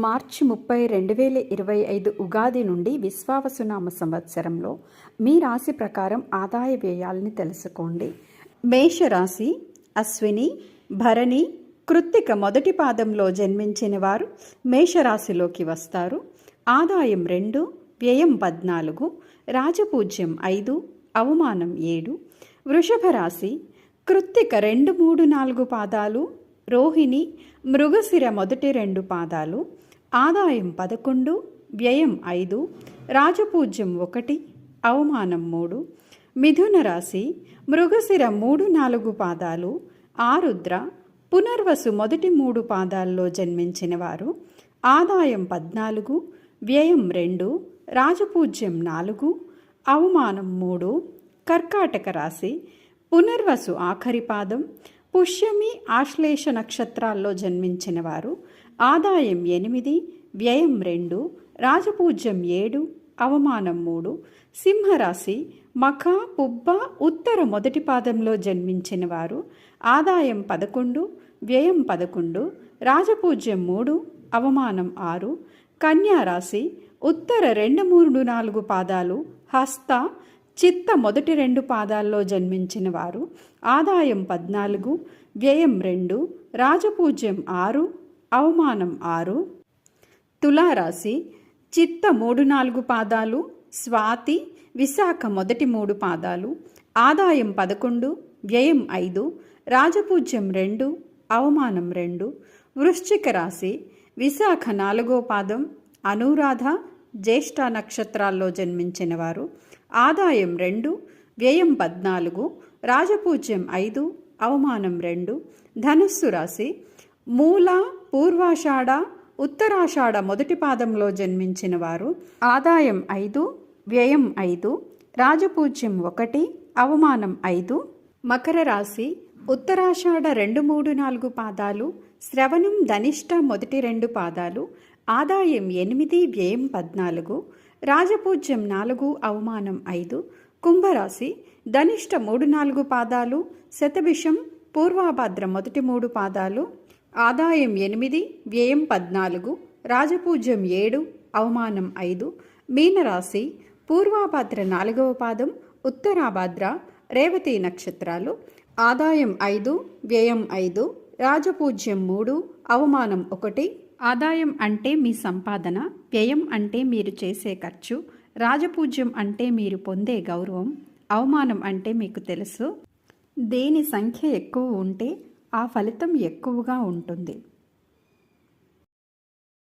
మార్చి 30, 2025 ఉగాది నుండి విశ్వావసునామ సంవత్సరంలో మీ రాశి ప్రకారం ఆదాయ వ్యయాల్ని తెలుసుకోండి. మేషరాశి అశ్విని, భరణి, కృత్తిక మొదటి పాదంలో జన్మించిన వారు మేషరాశిలోకి వస్తారు. ఆదాయం 2, వ్యయం 14, రాజపూజ్యం 5, అవమానం 7. వృషభ రాశి కృత్తిక 2, 3, 4 పాదాలు, రోహిణి, మృగశిర మొదటి 2 పాదాలు, ఆదాయం 11, వ్యయం 5, రాజపూజ్యం 1, అవమానం 3. మిథున రాశి మృగశిర 3, 4 పాదాలు, ఆరుద్ర, పునర్వసు మొదటి 3 పాదాల్లో జన్మించిన వారు ఆదాయం 14, వ్యయం 2, రాజపూజ్యం 4, అవమానం 3. కర్కాటక రాశి పునర్వసు ఆఖరి పాదం, పుష్యమి, ఆశ్లేష నక్షత్రాల్లో జన్మించిన వారు ఆదాయం 8, వ్యయం 2, రాజపూజ్యం 7, అవమానం 3. సింహరాశి మఖ, పుబ్బ, ఉత్తర మొదటి పాదంలో జన్మించిన వారు ఆదాయం 11, వ్యయం 11, రాజపూజ్యం 3, అవమానం 6. కన్యారాశి ఉత్తర 2, 3, 4 పాదాలు, హస్త, చిత్త మొదటి 2 పాదాల్లో జన్మించిన వారు ఆదాయం 14, వ్యయం 2, రాజపూజ్యం 6, అవమానం 6. తులారాశి చిత్త 3, 4 పాదాలు, స్వాతి, విశాఖ మొదటి 3 పాదాలు, ఆదాయం 11, వ్యయం 5, రాజపూజ్యం 2, అవమానం 2. వృశ్చిక రాశి విశాఖ 4వ పాదం, అనురాధ, జ్యేష్ఠ నక్షత్రాల్లో జన్మించిన వారు ఆదాయం 2, వ్యయం 14, రాజపూజ్యం 5, అవమానం 2. ధనుస్సు రాశి మూల, పూర్వాషాఢ, ఉత్తరాషాఢ మొదటి పాదంలో జన్మించిన వారు ఆదాయం 5, వ్యయం 5, రాజపూజ్యం 1, అవమానం 5. మకర రాశి ఉత్తరాషాఢ 2, 3, 4 పాదాలు, శ్రవణం, ధనిష్ట మొదటి 2 పాదాలు, ఆదాయం 8, వ్యయం 14, రాజపూజ్యం 4, అవమానం 5. కుంభరాశి ధనిష్ట 3, 4 పాదాలు, శతభిషం, పూర్వాభాద్ర మొదటి 3 పాదాలు, ఆదాయం 8, వ్యయం 14, రాజపూజ్యం 7, అవమానం 5. మీనరాశి పూర్వాభాద్ర 4వ పాదం, ఉత్తరాభాద్ర, రేవతి నక్షత్రాలు, ఆదాయం 5, వ్యయం 5, రాజపూజ్యం 3, అవమానం 1. ఆదాయం అంటే మీ సంపాదన, వ్యయం అంటే మీరు చేసే ఖర్చు, రాజపూజ్యం అంటే మీరు పొందే గౌరవం, అవమానం అంటే మీకు తెలుసు. దేని సంఖ్య ఎక్కువ ఉంటే ఆ ఫలితం ఎక్కువగా ఉంటుంది.